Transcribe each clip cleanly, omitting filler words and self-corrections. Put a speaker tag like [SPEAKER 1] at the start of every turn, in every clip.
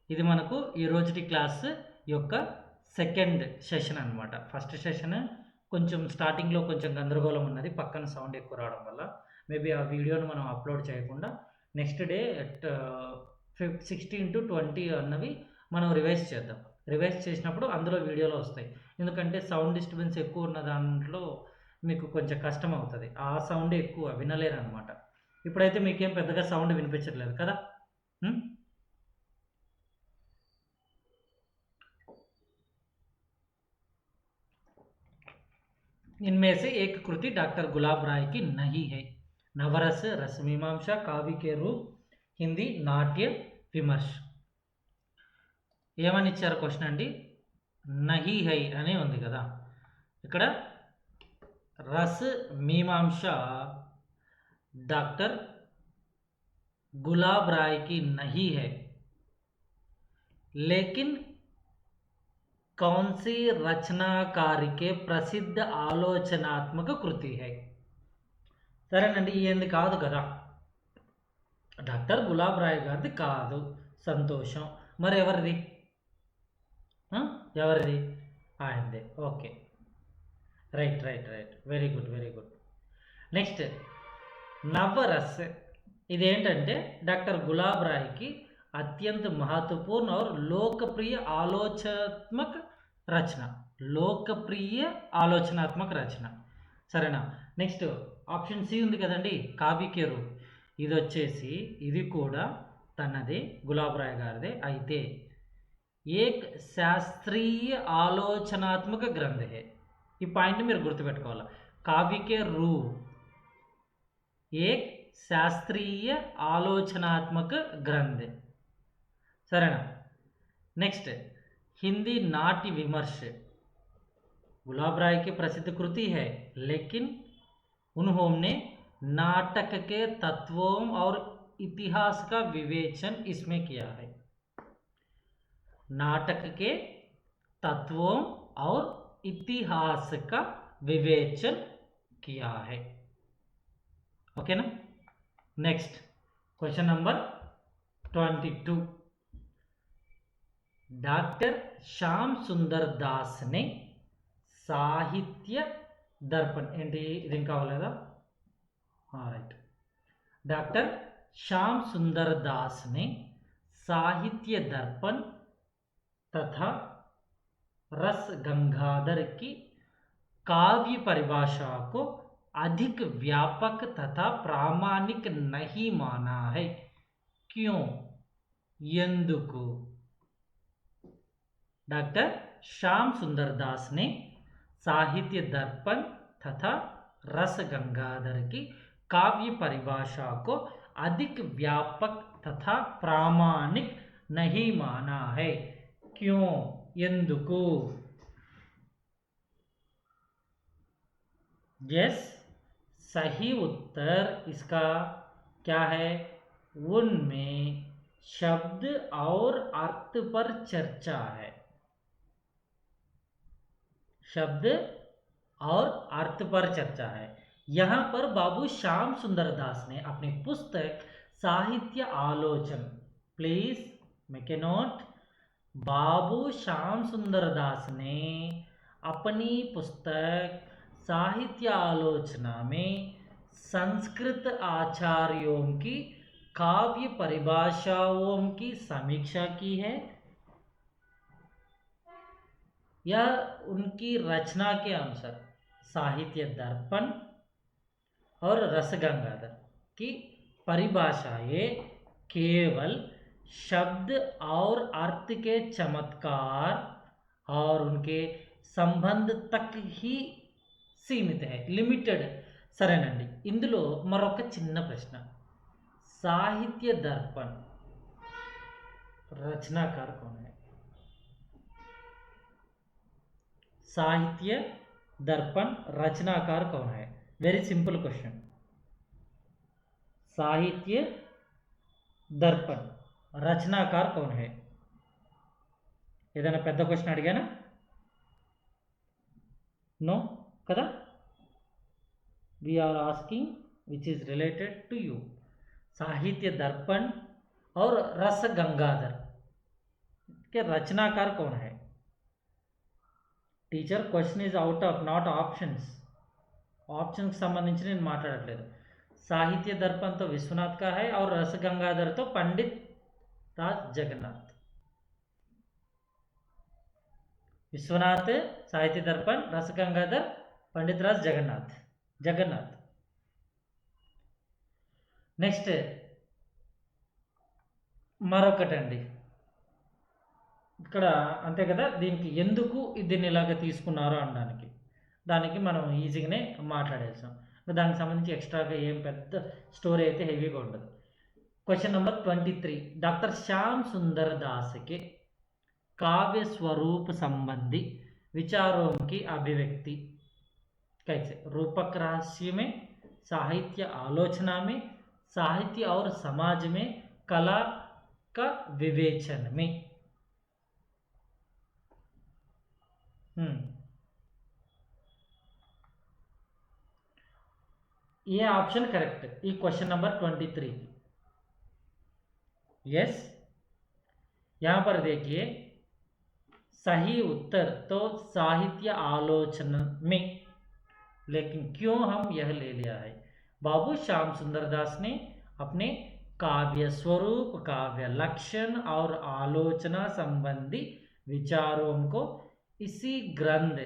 [SPEAKER 1] ఇది మనకు ఈ రోజుటి క్లాస్ యొక్క సెకండ్ సెషన్ అనమాట. ఫస్ట్ సెషన్ కొంచెం స్టార్టింగ్లో కొంచెం గందరగోళం ఉన్నది, పక్కన సౌండ్ ఎక్కువ రావడం వల్ల. మేబీ ఆ వీడియోను మనం అప్లోడ్ చేయకుండా నెక్స్ట్ డే 16 to 20 అన్నవి మనం రివైజ్ చేద్దాం. రివైజ్ చేసినప్పుడు అందులో వీడియోలో వస్తాయి. ఎందుకంటే సౌండ్ డిస్టర్బెన్స్ ఎక్కువ ఉన్న దాంట్లో మీకు కొంచెం కష్టం అవుతుంది. ఆ సౌండ్ ఎక్కువ వినలేరు అనమాట. ఇప్పుడైతే మీకేం పెద్దగా సౌండ్ వినిపించట్లేదు కదా. इनमें से एक कृति डॉक्टर गुलाब राय की नहीं है. नवरस, रसमीमांसा, काव्य के रूप, हिंदी नाट्य विमर्श. ఏమని ఇచ్చారు క్వశ్చన్ అండి? నహీ హై అని ఉంది కదా. ఇక్కడ రస్ మీమాంస डॉक्टर गुलाब राय की नहीं है, लेकिन कौन सी रचनाकार के प्रसिद्ध ఆలోచనాత్మక కృతి है. సరేనండి, ఏంది కాదు కదా, డాక్టర్ గులాబ్ రాయ్ గారిది కాదు. సంతోషం. మరి ఎవరిది? ఎవరిది? ఆయనదే. Okay, right right right, very good very good. Next నవరస్. ఇదేంటంటే డాక్టర్ గులాబ్ రాయ్కి अत्यंत महत्वपूर्ण और लोकप्रिय आलोचनात्मक रचना. लोकप्रिय आलोचनात्मक रचना. సరేనా? నెక్స్ట్ ఆప్షన్ సి ఉంది కదండి, కావ్య రూప్. ఇది వచ్చేసి ఇది కూడా తనదే, గులాబ్ రాయ్ గారిదే. అయితే ఏక్ శాస్త్రీయ ఆలోచనాత్మక గ్రంథ హే. ఈ పాయింట్ మీరు గుర్తుపెట్టుకోవాలి. కావ్య రూప్ ఏక్ శాస్త్రీయ ఆలోచనాత్మక గ్రంథ. సరేనా? నెక్స్ట్ हिंदी नाट्य विमर्श. गुलाब राय की प्रसिद्ध कृति है, लेकिन उन्होंने नाटक के तत्वों और इतिहास का विवेचन इसमें किया है. नाटक के तत्वों और इतिहास का विवेचन किया है. ओके ना? Next question number 22. Doctor Shyam Sundar दास ने साहित्य दर्पण ఏంటి ఇది ఇంకా అవ్వలేదా? రైట్. डॉक्टर श्याम सुंदर दास ने साहित्य दर्पण तथा रस गंगाधर की काव्य परिभाषा को अधिक व्यापक तथा प्रामाणिक नहीं माना है. क्यों? ఎందుకు? डॉक्टर श्याम सुंदर दास ने साहित्य दर्पण तथा रस गंगाधर की काव्य परिभाषा को अधिक व्यापक तथा प्रामाणिक नहीं माना है. क्यों? ఎందుకు? यस, सही उत्तर इसका क्या है? उनमें शब्द और अर्थ पर चर्चा है. शब्द और अर्थ पर चर्चा है. यहाँ पर बाबू श्याम सुंदर दास ने अपनी पुस्तक साहित्य आलोचन, प्लीज मेक ए नोट, बाबू श्याम सुंदर दास ने अपनी पुस्तक साहित्य आलोचना में संस्कृत आचार्यों की काव्य परिभाषाओं की समीक्षा की है. यह उनकी रचना के अनुसार साहित्य दर्पण और रस गंगाधर की परिभाषाएं केवल शब्द और अर्थ के चमत्कार और उनके संबंध तक ही सीमित है, लिमिटेड. సరేనండి, ఇందులో మరొక చిన్న ప్రశ్న. साहित्य दर्पण रचनाकार कौन है? साहित्य दर्पण रचनाकार कौन है? Very simple question. साहित्य दर्पण रचनाकार कौन है? ఏదైనా పెద్ద క్వశ్చన్ అడిగానా? నో కదా. We are asking which is related to you. Sahitya Darpan और रस गंगाधर के रचनाकार कौन है? Teacher question is out of not options. ఆప్షన్కి సంబంధించి నేను మాట్లాడట్లేదు. సాహిత్య దర్పణ్తో విశ్వనాథ్ కా హై और रस गंगाधर तो पंडित राज जगन्नाथ. विश्वनाथ साहित्य दर्पण, रस गंगाधर, पंडित राज जगन्नाथ. जगन्नाथ. నెక్స్ట్ మరొకటండి, ఇక్కడ అంతే కదా, దీనికి ఎందుకు దీన్ని ఇలాగ తీసుకున్నారో అనడానికి, దానికి మనం ఈజీగానే మాట్లాడేసాం. దానికి సంబంధించి ఎక్స్ట్రాగా ఏం పెద్ద స్టోరీ అయితే హెవీగా ఉండదు. Question number 23. Doctor Shyam Sundar दास के काव्य स्वरूप संबंधी विचारों की अभिव्यक्ति कैसे? रूपक रहस्य में, साहित्य आलोचना में, साहित्य और समाज में, कला का विवेचन में. ये ऑप्शन करेक्ट ఈ क्वेश्चन नंबर 23. यस, यहाँ पर देखिए सही उत्तर तो साहित्य आलोचना में, लेकिन क्यों हम यह ले लिया है? बाबू श्याम सुंदर दास ने अपने काव्य स्वरूप, काव्य लक्षण और आलोचना संबंधी विचारों को इसी ग्रंथ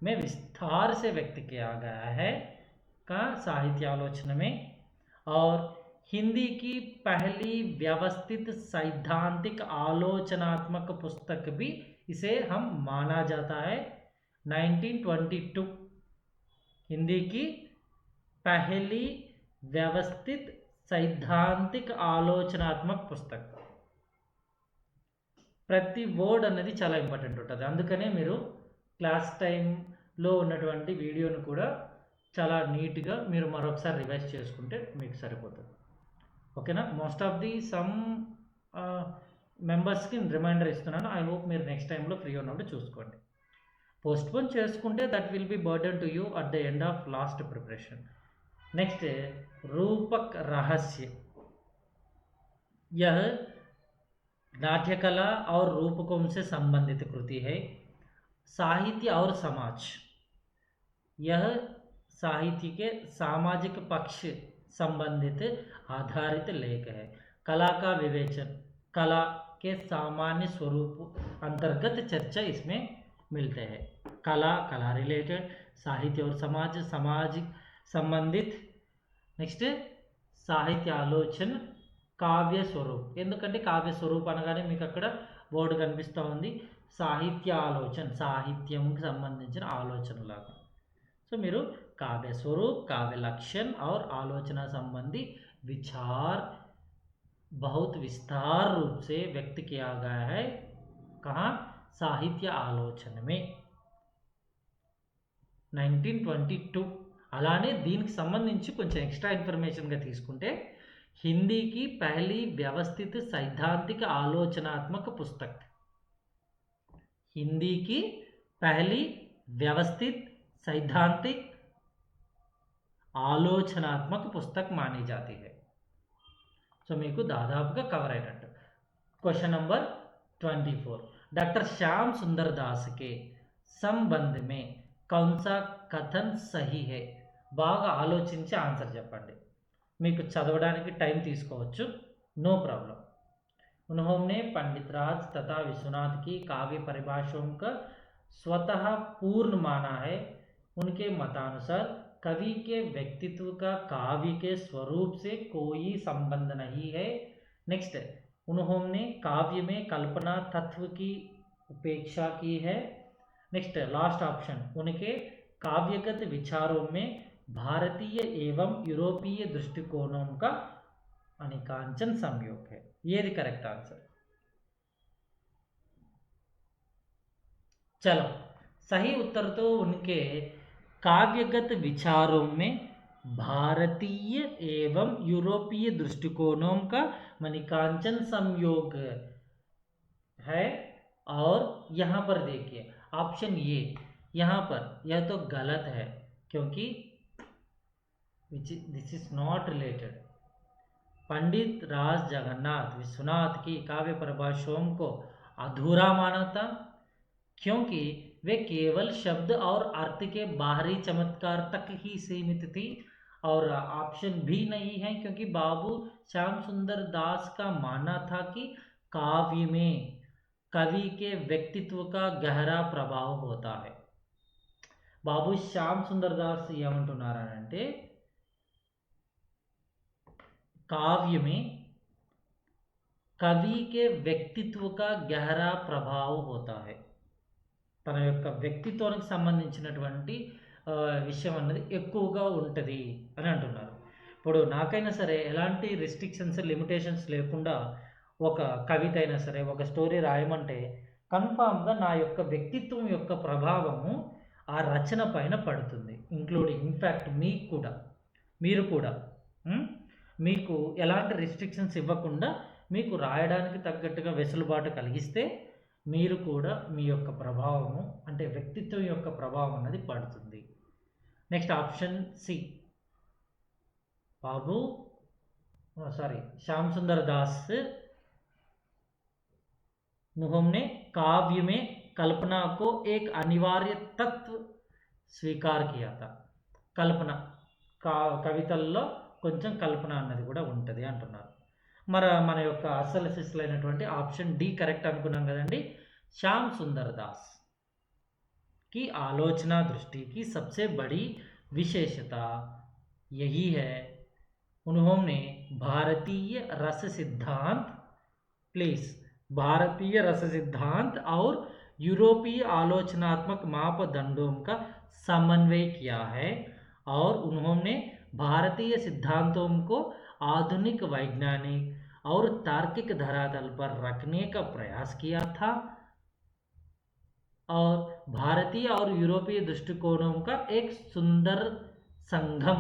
[SPEAKER 1] में विस्तार से व्यक्त किया गया है का साहित्य आलोचना में. और हिंदी की पहली व्यवस्थित सैद्धांतिक आलोचनात्मक पुस्तक भी इसे हम माना जाता है. 1922 हिंदी की पहली व्यवस्थित सैद्धांतिक आलोचनात्मक पुस्तक. ప్రతి వర్డ్ అనేది చాలా ఇంపార్టెంట్ ఉంటుంది. అందుకనే మీరు క్లాస్ టైంలో ఉన్నటువంటి వీడియోను కూడా చాలా నీట్గా మీరు మరొకసారి రివైజ్ చేసుకుంటే మీకు సరిపోతుంది. ఓకేనా? మోస్ట్ ఆఫ్ ది సమ్ మెంబర్స్కి రిమైండర్ ఇస్తున్నాను. ఐ హోప్ మీరు నెక్స్ట్ టైంలో ఫ్రీ ఉన్నప్పుడు చూసుకోండి. పోస్ట్పోన్ చేసుకుంటే that will be burden to you at the end of last preparation. Next रूपक रहस्य. यह नाट्यकला और रूपकों से संबंधित कृति है. साहित्य और समाज, यह साहित्य के सामाजिक पक्ष संबंधित आधारित लेख है. कला का विवेचन, कला के सामान्य स्वरूप अंतर्गत चर्चा इसमें मिलते हैं. कला, कला रिलेटेड, साहित्य और समाज, सामाजिक संबंधित. నెక్స్ట్ సాహిత్య ఆలోచన, కావ్య స్వరూప్. ఎందుకంటే కావ్య స్వరూప్ అనగానే మీకు అక్కడ బోర్డు కనిపిస్తూ ఉంది. సాహిత్య ఆలోచన, సాహిత్యంకి సంబంధించిన ఆలోచనలాగా. సో మీరు काव्य स्वरूप, काव्य लक्षण और आलोचना संबंधी विचार बहुत विस्तार रूप से व्यक्त किया गया है. कहाँ? साहित्य आलोचना में 1922. అలానే దీనికి సంబంధించి కొంచెం ఎక్స్ట్రా ఇన్ఫర్మేషన్గా తీసుకుంటే హిందీకి పహలీ వ్యవస్థిత సైద్ధాంతిక ఆలోచనాత్మక పుస్తక్. హిందీకి పహలీ వ్యవస్థిत सैद्धांतिक ఆలోచనాత్మక పుస్తక్ మానీ జాती है. సో మీకు దాదాపుగా కవర్ అయినట్టు. Question number 24. Doctor Shyam Sundar दास के संबंध में कौन सा कथन सही है? బాగా ఆలోచించి ఆన్సర్ చెప్పండి. మీకు చదవడానికి టైం తీసుకోవచ్చు, नो प्रॉब्लम. उन्होंने पंडित राज तथा विश्वनाथ की काव्य परिभाषाओं का स्वतः पूर्ण माना है. उनके मतानुसार कवि के व्यक्तित्व का काव्य के स्वरूप से कोई संबंध नहीं है. नेक्स्ट, उन्होंने काव्य में कल्पना तत्व की उपेक्षा की है. नेक्स्ट लास्ट ऑप्शन, उनके काव्यगत विचारों में भारतीय एवं यूरोपीय दृष्टिकोणों का अनेकांचन संयोग है. ये करेक्ट आंसर. चलो, सही उत्तर तो उनके काव्यगत विचारों में भारतीय एवं यूरोपीय दृष्टिकोणों का अनेकांचन संयोग है. और यहाँ पर देखिए ऑप्शन ए, यहाँ पर यह तो गलत है क्योंकि दिस इज नॉट रिलेटेड. पंडित राज जगन्नाथ विश्वनाथ की काव्य प्रभाषों को अधूरा माना था, क्योंकि वे केवल शब्द और अर्थ के बाहरी चमत्कार तक ही सीमित थी। और ऑप्शन भी नहीं है, क्योंकि बाबू श्याम सुंदर दास का मानना था कि काव्य में कवि के व्यक्तित्व का गहरा प्रभाव होता है। बाबू श्याम सुंदर दास ఏమంటున్నారంటే काव्य में कवि के व्यक्तित्व का गहरा ప్రభావం होता है। తన యొక్క వ్యక్తిత్వానికి సంబంధించినటువంటి విషయం అన్నది ఎక్కువగా ఉంటుంది అని అంటున్నారు. ఇప్పుడు నాకైనా సరే ఎలాంటి రిస్ట్రిక్షన్స్, లిమిటేషన్స్ లేకుండా ఒక కవిత అయినా సరే, ఒక స్టోరీ రాయమంటే కన్ఫామ్‌గా నా యొక్క వ్యక్తిత్వం యొక్క ప్రభావము ఆ రచన పైన పడుతుంది. ఇంక్లూడింగ్ ఇన్‌ఫాక్ట్ మీకు కూడా, మీరు కూడా మీకు ఎలాంటి రిస్ట్రిక్షన్స్ ఇవ్వకుండా మీకు రాయడానికి తగ్గట్టుగా వెసులుబాటు కలిగిస్తే మీరు కూడా మీ యొక్క ప్రభావము అంటే వ్యక్తిత్వం యొక్క ప్రభావం అన్నది పడుతుంది. నెక్స్ట్ ఆప్షన్ సి, बाबू श्याम सुंदर दास ने काव्य में कल्पना को एक अनिवार्य तत्व स्वीकार किया था. कल्पना कवितల్లో కొంచెం కల్పన అన్నది కూడా ఉంటుంది అంటున్నారు. మన యొక్క అసలు శిష్యులైనటువంటి ఆప్షన్ డి కరెక్ట్ అనుకున్నాం కదండి. श्याम सुंदर दास की आलोचना दृष्टि की सबसे बड़ी विशेषता यही है, उन्होंने भारतीय रस सिद्धांत भारतीय रस सिद्धांत और यूरोपीय आलोचनात्मक मापदंडों का समन्वय किया है और उन्होंने भारतीय सिद्धांतों को आधुनिक वैज्ञानिक और तार्किक धरातल पर रखने का प्रयास किया था और भारतीय और यूरोपीय दृष्टिकोणों का एक सुंदर संगम,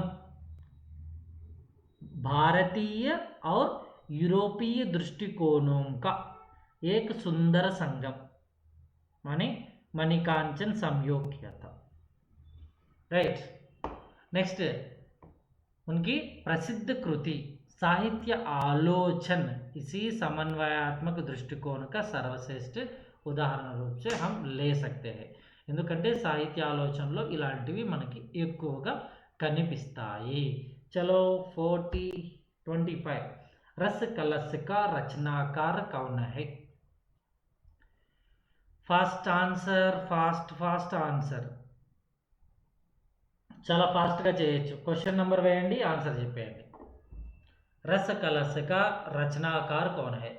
[SPEAKER 1] भारतीय और यूरोपीय दृष्टिकोणों का एक सुंदर संगम माने मणिकांचन संयोग किया था. राइट. नेक्स्ट उनकी प्रसिद्ध कृति साहित्य आलोचन इसी समन्वयात्मक दृष्टिकोण का सर्वश्रेष्ठ ఉదాహరణ రూप से हम ले सकते हैं. ఎందుకంటే సాహిత్య ఆలోచనలో ఇలాంటివి మనకి ఎక్కువగా కనిపిస్తాయి. चलो 25 रस कलश का रचनाकार कौन है? फास्ट आंसर చాలా ఫాస్ట్గా చేయొచ్చు. క్వశ్చన్ నెంబర్ వేయండి, ఆన్సర్ చెప్పేయండి. रस कलश का रचनाकार कौन है?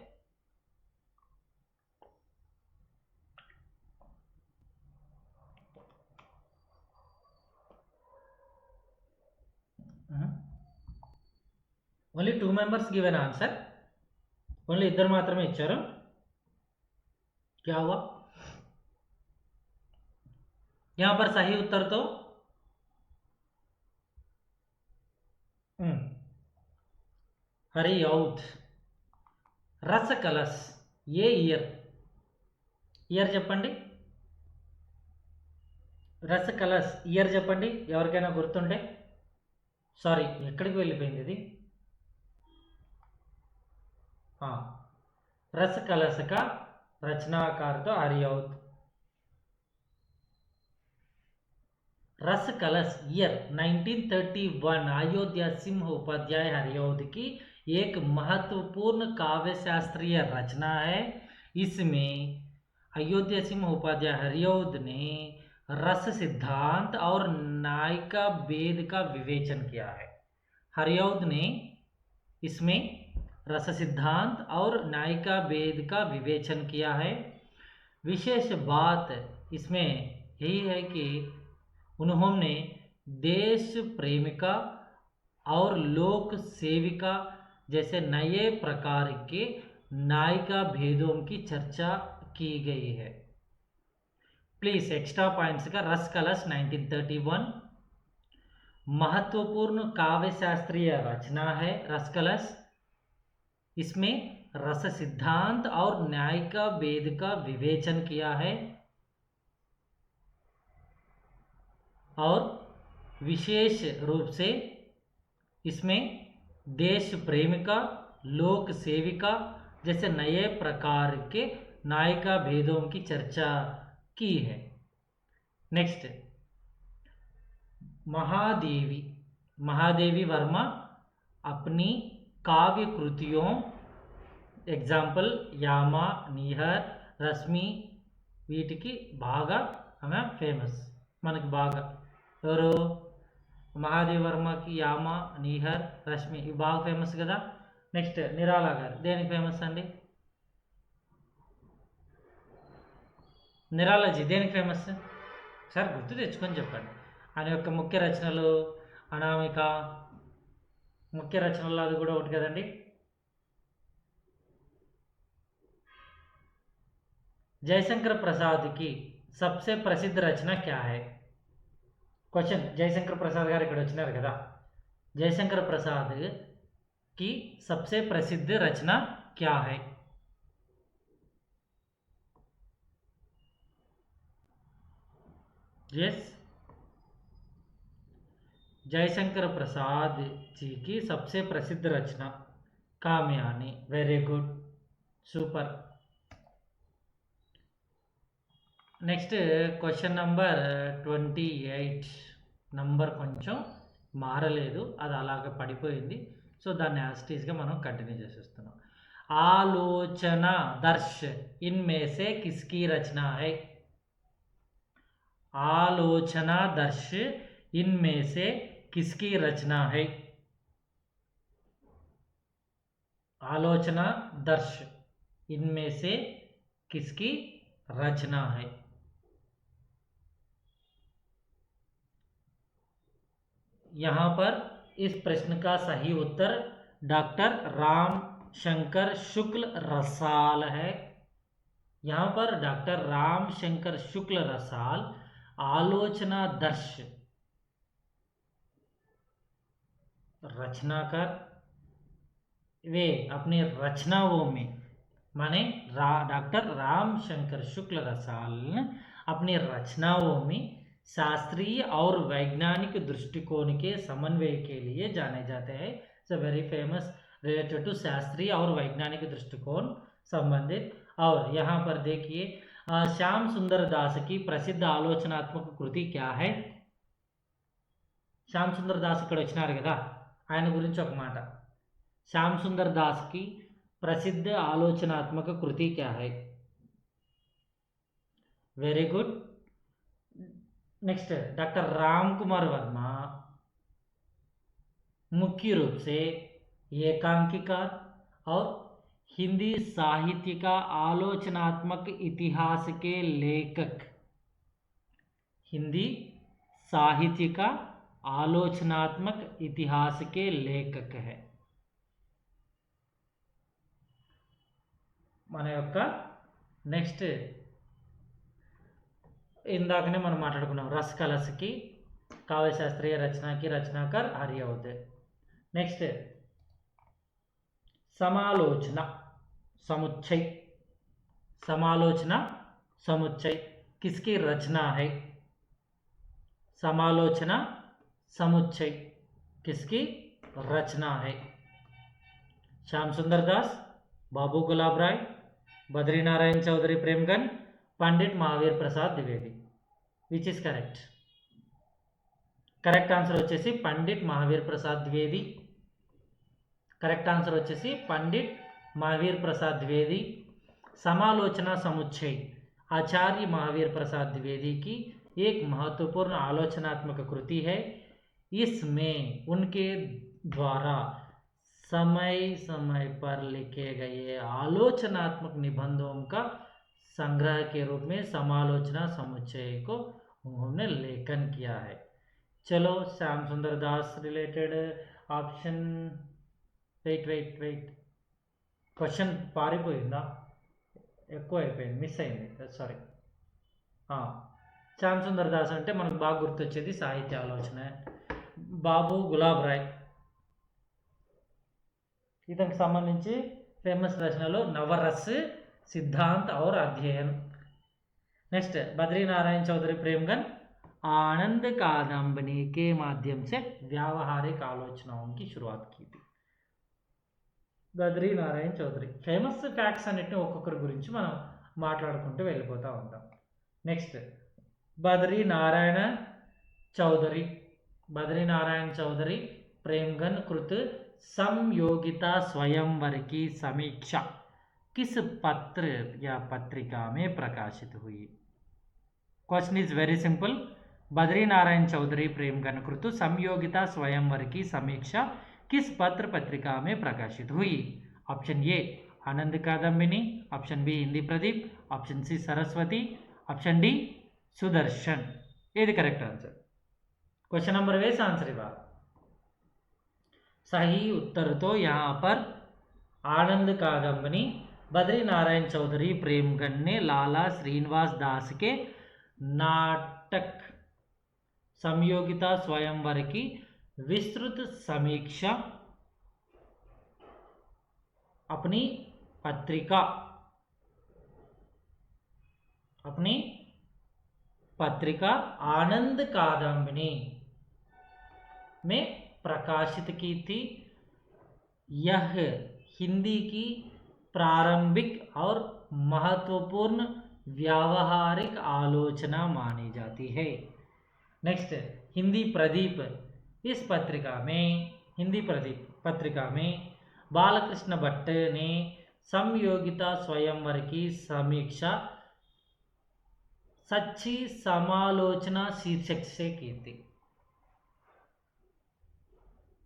[SPEAKER 1] Only 2 members given answer, only ఇద్దరు మాత్రమే ఇచ్చారు. क्या हुआ? यहाँ पर सही उत्तर तो हरिऔध. रस कलश ये ఇయర్ చెప్పండి. రస కలశ్ ఇయర్ చెప్పండి ఎవరికైనా గుర్తుంటే. సారీ, ఎక్కడికి వెళ్ళిపోయింది ఇది? रस कलश का रचनाकार तो हरिऔध. रस कलश ईयर 1931 अयोध्या सिंह उपाध्याय हरिऔध की एक महत्वपूर्ण काव्य शास्त्रीय रचना है. इसमें अयोध्या सिंह उपाध्याय हरिऔध ने रस सिद्धांत और नायिका भेद का विवेचन किया है. हरिऔध ने इसमें रस सिद्धांत और नायिका भेद का विवेचन किया है. विशेष बात इसमें यही है कि उन्होंने देश प्रेमिका और लोक सेविका जैसे नए प्रकार के नायिका भेदों की चर्चा की गई है. प्लीज एक्स्ट्रा पॉइंट्स का रस कलश 1931 महत्वपूर्ण काव्य शास्त्रीय रचना है. रस कलश इसमें रस सिद्धांत और नायिका भेद का विवेचन किया है और विशेष रूप से इसमें देश प्रेमिका, लोक सेविका जैसे नए प्रकार के नायिका भेदों की चर्चा की है। नेक्स्ट, महादेवी महादेवी वर्मा अपनी काव्य कृतियों एग्जाम्पल यामा, निहर, रश्मि వీటికి బాగా ఆమె ఫేమస్, మనకి బాగా ఎవరు మహాదేవి వర్మకి యామ, నిహర్, రశ్మి ఇవి బాగా ఫేమస్ కదా. నెక్స్ట్ నిరాలా గారు దేనికి ఫేమస్ అండి? నిరాలాజీ దేనికి ఫేమస్ సార్? గుర్తు తెచ్చుకొని చెప్పండి. ఆయన యొక్క ముఖ్య రచనలు అనామిక, ముఖ్య రచనలు అది కూడా ఒకటి కదండి. जयशंकर प्रसाद की सबसे प्रसिद्ध रचना क्या है? क्वेश्चन, जयशंकर प्रसाद गाరు ఇక్కడ వచ్చినారు కదా. जयशंकर प्रसाद की सबसे प्रसिद्ध रचना क्या है? यस, जयशंकर प्रसाद जी की सबसे प्रसिद्ध रचना Kamayani. Very good, super. Next question number 28 number కొంచెం మారలేదు, అది అలాగ పడిపోయింది. సో దాన్ని యాస్టీస్గా మనం కంటిన్యూ చేసేస్తున్నాం. ఆలోచన దర్శ ఇన్మే సే కిస్కి రచన హై? ఆలోచన దర్శ ఇన్మే సే కిస్కి రచన హై? ఆలోచన దర్శ ఇన్మే సే కిస్కి రచన హై? यहाँ पर इस प्रश्न का सही उत्तर डॉक्टर राम शंकर शुक्ल रसाल है. यहाँ पर डॉक्टर राम शंकर शुक्ल रसाल आलोचना दर्श रचनाकार वे अपनी रचनाओं में माने डॉक्टर राम शंकर शुक्ल रसाल अपनी रचनाओं में शास्त्रीय और वैज्ञानिक दृष्टिकोण के समन्वय के लिए जाने जाते हैं. So very famous related to शास्त्रीय और वैज्ञानिक दृष्टिकोण संबंधित. और यहाँ पर देखिए श्याम सुंदर दास की प्रसिद्ध आलोचनात्मक कृति क्या है? श्याम सुंदर दास ఇక్కడ వచ్చినారు కదా, ఆయన గురించి ఒక మాట. श्याम सुंदर दास की प्रसिद्ध आलोचनात्मक कृति क्या है? Very good. Next, doctor Ram Kumar Verma मुख्य रूप से एकांकिका और हिंदी साहित्य का आलोचनात्मक इतिहास के लेखक, हिंदी साहित्य का आलोचनात्मक इतिहास के लेखक है. మన యొక్క నెక్స్ట్ ఇందాకనే మనం మాట్లాడుకున్నాం రసకలసకి కావ్యశాస్త్రీయ రచనకి రచనాకార్ ఆర్యవద్దే. నెక్స్ట్ समालोचना समुच्चय, समालोचना समुच्चय किसकी रचना है? समालोचना समुच्चय किसकी रचना है? Shyam Sundar Das, Babu Gulab Rai, Badri Narayan Chaudhary Premghan, Pandit Mahavir Prasad Dwivedi. Which is correct? Correct answer వచ్చేసి పండిట్ మహావీర్ ప్రసాద్ ద్వివేది. करेक्ट आंसर వచ్చేసి पंडित महावीर प्रसाद द्विवेदी. समालोचना समुच्चय आचार्य महावीर प्रसाद द्विवेदी की एक महत्वपूर्ण आलोचनात्मक कृति है. इसमें उनके द्वारा समय समय पर लिखे गए आलोचनात्मक निबंधों का संग्रह के रूप में समालोचना समुच्चय को उन्होंने लेखन किया है. चलो Shyam Sundar Das related option wait wait wait question పారిపోయిందా, ఎక్కువ అయిపోయింది, మిస్ అయింది, సారీ. శ్యామ్ సుందర్ దాస్ అంటే మనకు బాగా గుర్తొచ్చేది సాహిత్య ఆలోచన. బాబు గులాబ్ రాయ్, ఇతనికి సంబంధించి ఫేమస్ రచనలు నవరస్, సిద్ధాంత్ और అధ్యయన్. नेक्स्ट बद्री नारायण चौधरी प्रेमगन आनंद कादंबनी के माध्यम से व्यावहारिक आलोचनाओं की शुरुआत की थी. బద్రీ నారాయణ్ చౌదరి. ఫేమస్ ఫ్యాక్ట్స్ అన్నిటిని ఒక్కొక్కరి గురించి మనం మాట్లాడుకుంటూ వెళ్ళిపోతూ ఉంటాం. నెక్స్ట్ బద్రీ నారాయణ చౌదరి. बद्री नारायण चौधरी प्रेमगन कृत समयोगिता स्वयंवर की समीक्षा किस पत्र या पत्रिका में प्रकाशित हुई? Question is very simple. Badri Narayan Chaudhary Premghan कृत समयोगिता स्वयंवर की समीक्षा किस पत्र पत्रिका में प्रकाशित हुई? Option A Anand Kadambini, option B Hindi Pradeep, option C Saraswati, option D Sudarshan. ये करेक्ट आंसर. क्वेश्चन नंबर वेस आंसर इवा. सही उत्तर तो यहाँ पर आनंद कादंबनी बद्री नारायण चौधरी प्रेमगन ने लाला श्रीनिवास दास के नाटक समयोगिता स्वयंवर की विस्तृत समीक्षा अपनी पत्रिका आनंद कादंबिनी में प्रकाशित की थी. यह हिंदी की प्रारंभिक और महत्वपूर्ण व्यावहारिक आलोचना मानी जाती है. नेक्स्ट हिंदी प्रदीप. इस पत्रिका में बालकृष्ण भट्ट ने समयोगिता स्वयंवर की समीक्षा सच्ची समालोचना शीर्षक से की थी.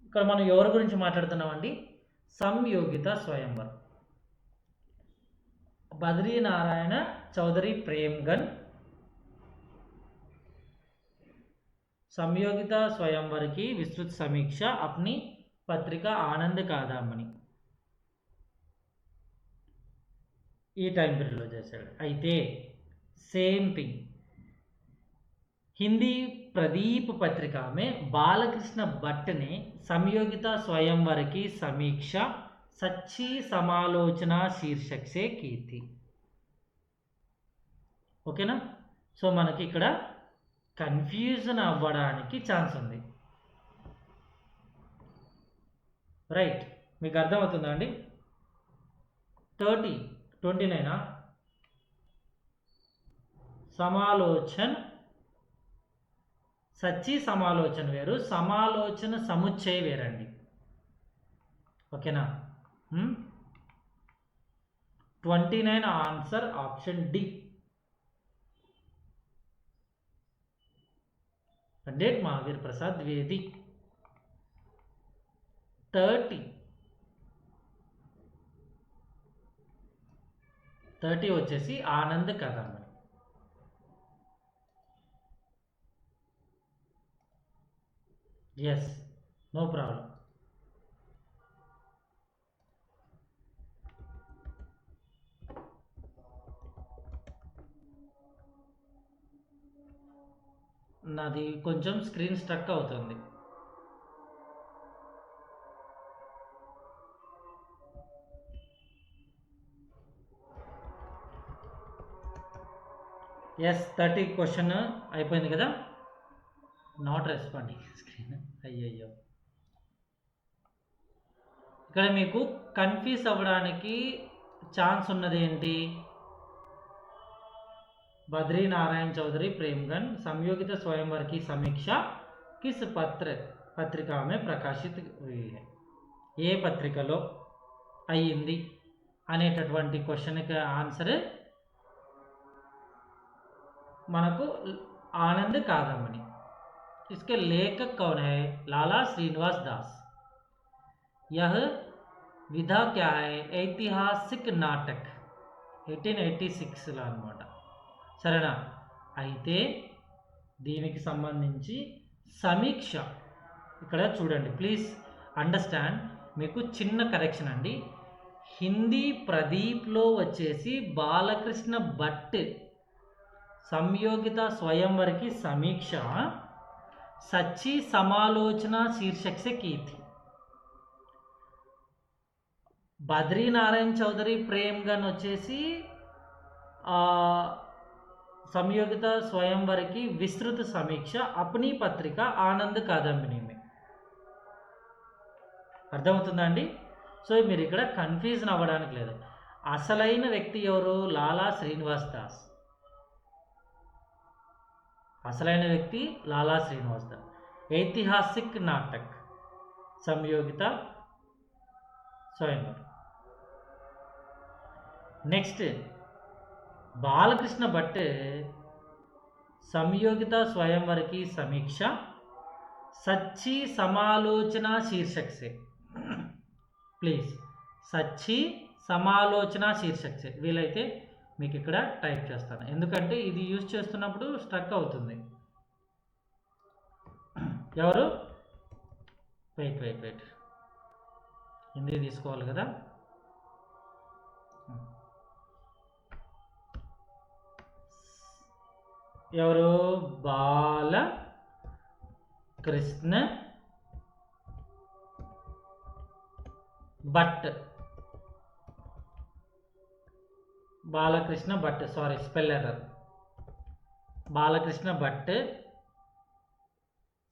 [SPEAKER 1] ఇక్కడ మనం ఎవరి గురించి మాట్లాడుతున్నామండి? సంయోగిత స్వయంవర్. బద్రీ నారాయణ చౌదరి ప్రేమ్గన్ समयोगिता स्वयंवर की विस्तृत समीक्षा अपनी पत्रिका आनंद कादंबिनी ఈ టైం పీరియడ్లో చేశాడు. అయితే సేమ్ థింగ్ हिंदी प्रदीप पत्रिका में बालकृष्ण भट्ट ने समयोगिता स्वयंवर की समीक्षा सच्ची समालोचना शीर्षक से की थी. ఓకేనా? సో మనకి ఇక్కడ కన్ఫ్యూజన్ అవ్వడానికి ఛాన్స్ ఉంది. రైట్, మీకు అర్థమవుతుందా అండి? 29 समालोचन సచ్చి సమాలోచన వేరు, సమాలోచన సముచ్చయ వేరండి. ఓకేనా? 29 answer option D. Pandit Mahavir Prasad Dwivedi. 30 వచ్చేసి Anand Kadambini. Yes, no problem. నాది కొంచెం స్క్రీన్ స్ట్రక్ అవుతుంది. ఎస్, 30 క్వశ్చన్ అయిపోయింది కదా. Not responding screen. అయ్యయ్యో, ఇక్కడ మీకు కన్ఫ్యూజ్ అవ్వడానికి ఛాన్స్ ఉన్నది ఏంటి? बद्री नारायण चौधरी प्रेमगन समयोगित स्वयंवर की समीक्षा किस पत्रिका में प्रकाशित हुई है? ఏ పత్రికలో అయ్యింది అనేటటువంటి క్వశ్చన్కి ఆన్సర్ మనకు आनंद कादंबनी. इसके लेखक कौन है? लाला श्रीनिवास दास. यह विधा क्या है? ऐतिहासिक नाटक 1886 అన్నమాట. సరేనా? అయితే దీనికి సంబంధించి సమీక్ష ఇక్కడ చూడండి, ప్లీజ్ అండర్స్టాండ్. మీకు చిన్న కరెక్షన్ అండి. హిందీ ప్రదీప్లో వచ్చేసి బాలకృష్ణ భట్ సంయోగిత స్వయంవర్ की समीक्षा सच्ची समालोचना शीर्षक से की थी. बद्री नारायण चौधरी प्रेमगन వచ్చేసి समयोगिता स्वयंवर की विस्तृत समीक्षा अपनी पत्रिका आनंद कादंबिनी में. అర్థమవుతుందా అండి? సో మీరు ఇక్కడ కన్ఫ్యూజన్ అవ్వడానికి లేదు. అసలైన వ్యక్తి ఎవరు? లాలా శ్రీనివాస్ దాస్. అసలైన వ్యక్తి లాలా శ్రీనివాస్ దాస్. ఐతిహాసిక్ నాటక్ సంయోగిత స్వయంవర్. నెక్స్ట్ बालकृष्ण भट्ट संयोगित स्वयंवर की समीक्षा सच्ची समालोचना शीर्षक से प्लीज सच्ची समालोचना शीर्षक से వీలైతే మీకు ఇక్కడ టైప్ చేస్తాను ఎందుకంటే ఇది యూజ్ చేస్తున్నప్పుడు స్ట్రక్ అవుతుంది. ఎవరు? వెయిట్ హిందీ తీసుకోవాలి కదా. ఎవరు? Balkrishna Bhatt. Balkrishna Bhatt, sorry spell error. Balkrishna Bhatt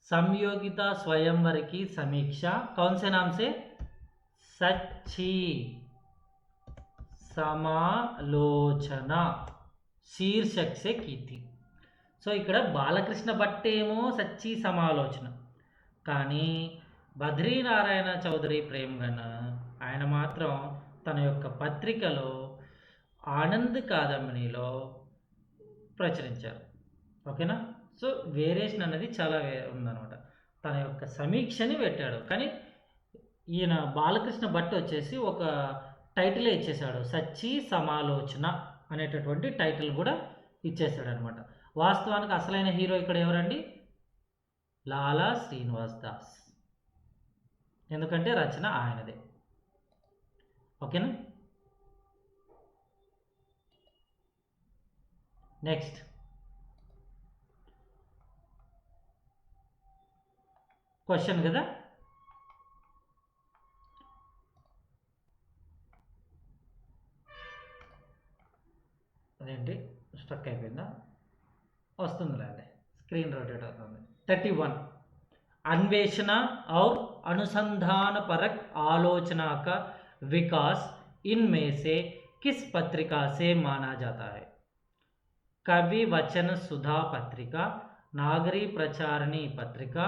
[SPEAKER 1] Sanyogita Swayamvar की समीक्षा कौन से नाम से? सच्ची समालोचना शीर्षक से की थी. సో ఇక్కడ బాలకృష్ణ భట్ ఏమో సచ్చి సమాలోచన, కానీ బద్రీనారాయణ చౌదరి ప్రేమ్గన్ ఆయన మాత్రం తన యొక్క పత్రికలో ఆనంద్ కాదంబనిలో ప్రచురించారు. ఓకేనా. సో వేరియేషన్ అనేది చాలా ఉందన్నమాట. తన యొక్క సమీక్షని పెట్టాడు, కానీ ఈయన బాలకృష్ణ భట్ వచ్చేసి ఒక టైటిల్ ఇచ్చేసాడు, సచ్చి సమాలోచన అనేటటువంటి టైటిల్ కూడా ఇచ్చేసాడు అనమాట. వాస్తవానికి అసలైన హీరో ఇక్కడ ఎవరండి? లాలా శ్రీనివాస్ దాస్, ఎందుకంటే రచన ఆయనదే. ఓకేనా. నెక్స్ట్ క్వశ్చన్ కదా. అదేంటి స్ట్రక్ అయిపోయిందా? వస్తుందిలేండి, స్క్రీన్ రొటేట్ అవుతుంది. 31 अन्वेषण और अनुसंधान परक आलोचना का विकास इनमें से किस पत्रिका से माना जाता है? कवि वचन सुधा पत्रिका, नागरी प्रचारणी पत्रिका,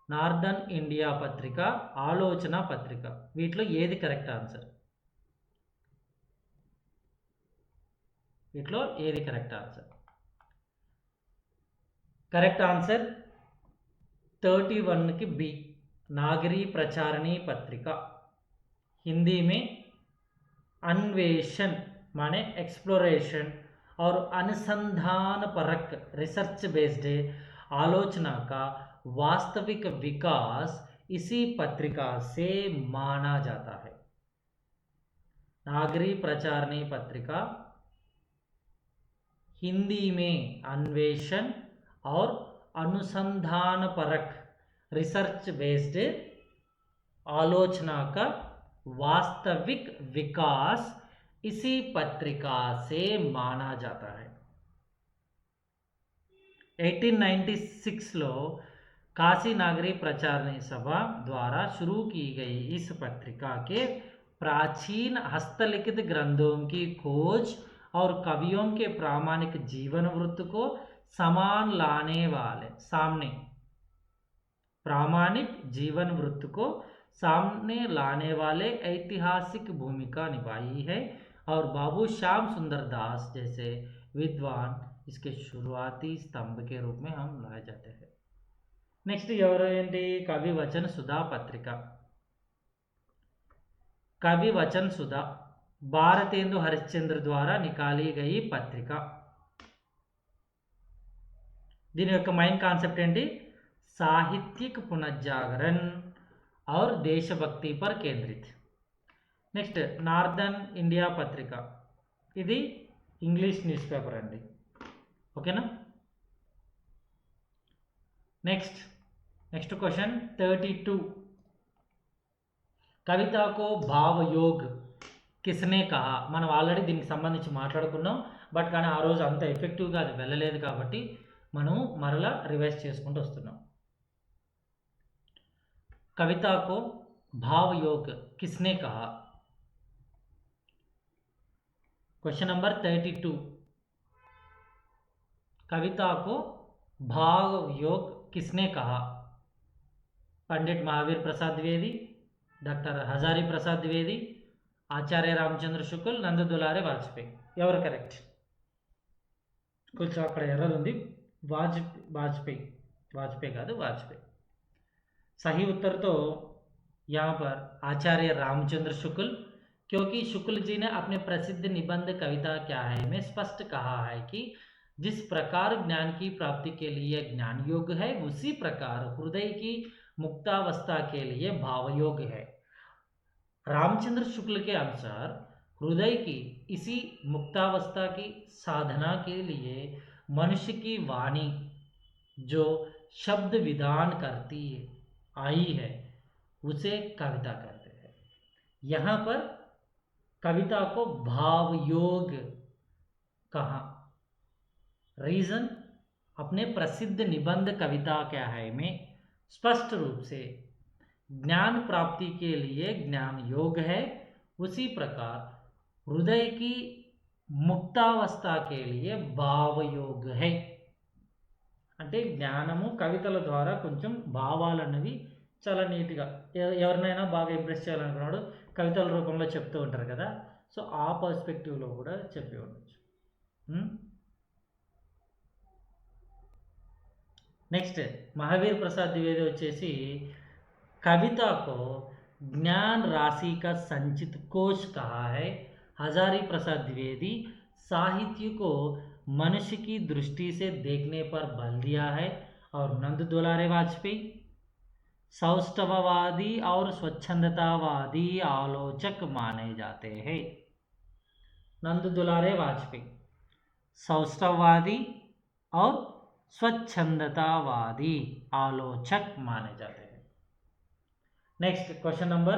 [SPEAKER 1] नार्दर्न इंडिया पत्रिका, आलोचना पत्रिका. వీటిలో ఏది కరెక్ట్ ఆన్సర్? వీటిలో ఏది కరెక్ట్ ఆన్సర్? करेक्ट आंसर 31 की बी, नागरी प्रचारणी पत्रिका. हिंदी में अन्वेषण माने एक्सप्लोरेशन और अनुसंधान परक रिसर्च बेस्ड आलोचना का वास्तविक विकास इसी पत्रिका से माना जाता है. नागरी प्रचारणी पत्रिका, हिंदी में अन्वेषण और अनुसंधान परक रिसर्च बेस्ड आलोचना का वास्तविक विकास इसी पत्रिका से माना जाता है. 1896 लो काशी नागरी प्रचारणी सभा द्वारा शुरू की गई इस पत्रिका के प्राचीन हस्तलिखित ग्रंथों की खोज और कवियों के प्रामाणिक जीवन वृत्त को समान लाने वाले सामने प्रामाणिक जीवन वृत्त को सामने लाने वाले ऐतिहासिक भूमिका निभाई है और बाबू श्याम सुंदर दास जैसे विद्वान इसके शुरुआती स्तंभ के रूप में हम लाए जाते हैं. नेक्स्ट एवरेंटी कवि वचन सुधा पत्रिका. कवि वचन सुधा भारतेंदु हरिश्चंद्र द्वारा निकाली गई पत्रिका. దీని యొక్క మెయిన్ కాన్సెప్ట్ ఏంటి? సాహిత్యिक पुनर्जागरण और देशभक्ति पर केंद्रित. నెక్స్ట్ నార్దర్న్ ఇండియా పత్రిక, ఇది ఇంగ్లీష్ న్యూస్ పేపర్ అండి. ఓకేనా. నెక్స్ట్ క్వశ్చన్ 32 కవితా కో భావయోగ్ కిస్నే కహా. మనం ఆల్రెడీ దీనికి సంబంధించి మాట్లాడుకున్నాం, బట్ కానీ ఆ రోజు అంత ఎఫెక్టివ్గా అది వెళ్ళలేదు కాబట్టి మనం మరలా రివైజ్ చేసుకుంటూ వస్తున్నాం. కవితా కో भाव योग किसने कहा? क्वेश्चन नंबर 32, कविता को भाव योग किसने कहा? पंडित महावीर प्रसाद द्विवेदी, डॉक्टर हजारी प्रसाद द्विवेदी, आचार्य रामचंद्र शुक्ल, నంద దులారే వాజ్పేయి. ఎవరు కరెక్ట్? కొంచెం అక్కడ ఎర్రర్ ఉంది. वाजपेयी కాదు, वाजपेयी. सही उत्तर तो यहाँ पर आचार्य रामचंद्र शुक्ल, क्योंकि शुक्ल जी ने अपने प्रसिद्ध निबंध कविता क्या है में स्पष्ट कहा है कि जिस प्रकार ज्ञान की प्राप्ति के लिए ज्ञान योग है, उसी प्रकार हृदय की मुक्तावस्था के लिए भाव योग है. रामचंद्र शुक्ल के अनुसार हृदय की इसी मुक्तावस्था की साधना के लिए मनुष्य की वाणी जो शब्द विधान करती आई है उसे कविता कहते हैं. यहाँ पर कविता को भाव योग कहा. रीजन, अपने प्रसिद्ध निबंध कविता क्या है में स्पष्ट रूप से ज्ञान प्राप्ति के लिए ज्ञान योग है, उसी प्रकार हृदय की मुक्तावस्था के लिए भाव योग है. అంటే జ్ఞానము కవితల ద్వారా కొంచెం భావాలన్నవి చాలా నీట్గా ఎవరినైనా బాగా ఇంప్రెస్ చేయాలనుకున్నాడు కవితల రూపంలో చెప్తూ ఉంటారు కదా, సో ఆ పర్స్పెక్టివ్లో కూడా చెప్పి ఉండొచ్చు. నెక్స్ట్ महावीर प्रसाद द्विवेदी వచ్చేసి कविता को ज्ञान राशि का संचित कोश कहा है. हजारी प्रसाद द्विवेदी साहित्य को मनुष्य की दृष्टि से देखने पर बल दिया है. और नंद दुलारे वाजपेयी सौष्ठववादी और स्वच्छंदतावादी आलोचक माने जाते हैं. नंद दुलारे वाजपेयी सौष्ठववादी और स्वच्छंदतावादी आलोचक माने जाते हैं. नेक्स्ट क्वेश्चन नंबर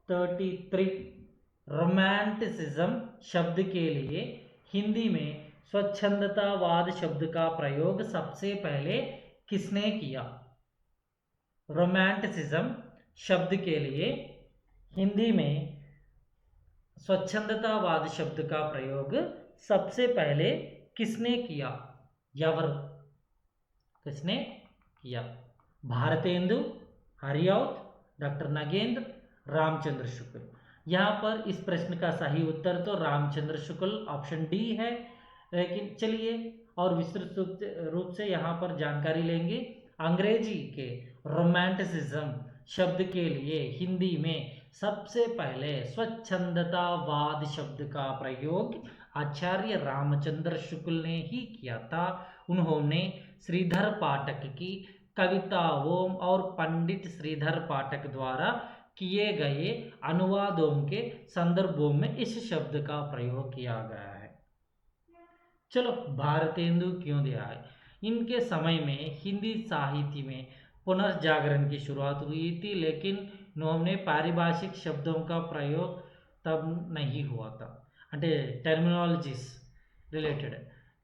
[SPEAKER 1] 33, रोमांटिसिज्म शब्द के लिए हिंदी में स्वच्छंदतावाद शब्द का प्रयोग सबसे पहले किसने किया? रोमांटिसिज्म शब्द के लिए हिंदी में स्वच्छंदतावाद शब्द का प्रयोग सबसे पहले किसने किया? यवर किसने किया? भारतेंदु, हरिऔध, डॉक्टर नगेंद्र, रामचंद्र शुक्ल. यहाँ पर इस प्रश्न का सही उत्तर तो रामचंद्र शुक्ल ऑप्शन डी है. लेकिन चलिए और विस्तृत रूप से यहाँ पर जानकारी लेंगे. अंग्रेजी के रोमांटिसिज्म शब्द के लिए हिंदी में सबसे पहले स्वच्छंदतावाद शब्द का प्रयोग आचार्य रामचंद्र शुक्ल ने ही किया था. उन्होंने श्रीधर पाठक की कविताओं और पंडित श्रीधर पाठक द्वारा किए गए अनुवादों के संदर्भों में इस शब्द का प्रयोग किया गया है. चलो भारतेंदु क्यों दिया है? इनके समय में हिंदी साहित्य में पुनर्जागरण की शुरुआत हुई थी, लेकिन उन्होंने पारिभाषिक शब्दों का प्रयोग तब नहीं हुआ था. అంటే టెర్మినాలజీస్ రిలేటెడ్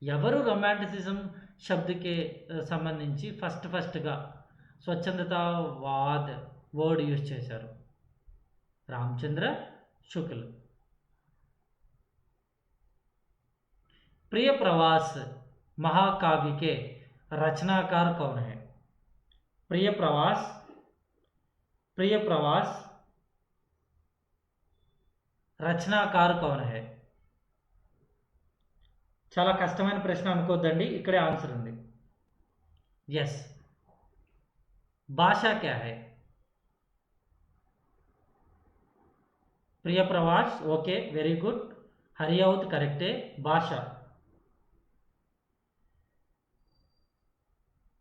[SPEAKER 1] ఎవరు రొమాంటిసిజం శబ్దకి సంబంధించి ఫస్ట్గా స్వచ్ఛందతావాద్ వర్డ్ యూజ్ చేశారు? रामचंद्र शुक्ल. प्रिय प्रवास महाकाव्य के रचनाकार कौन है? प्रिय प्रवास रचनाकार कौन है? చాలా కష్టమైన ప్రశ్న అనుకోద్దండి, ఇక్కడే ఆన్సర్ ఉంది. ఎస్, భాషా क्या है? प्रिय प्रवास okay, very good. Hariaudh correct है. भाषा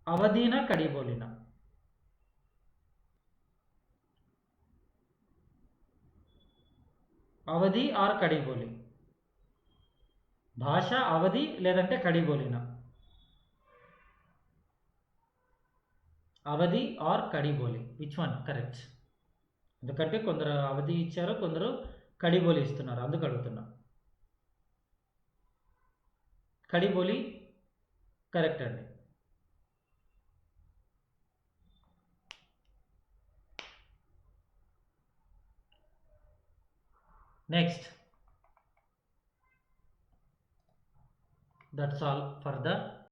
[SPEAKER 1] अवधीना कड़ी बोलिना? अवधि और कड़ी बोली? भाषा अवधि लेदंटे कड़ी बोलिना? अवधि और कड़ी बोली, विच वन करेक्ट? ఎందుకంటే కొందరు అవధి ఇచ్చారు, కొందరు కడిబోలి ఇస్తున్నారు, అందుకు అడుగుతున్నా. కడిబోలి కరెక్ట్ అండి. Next, that's all for the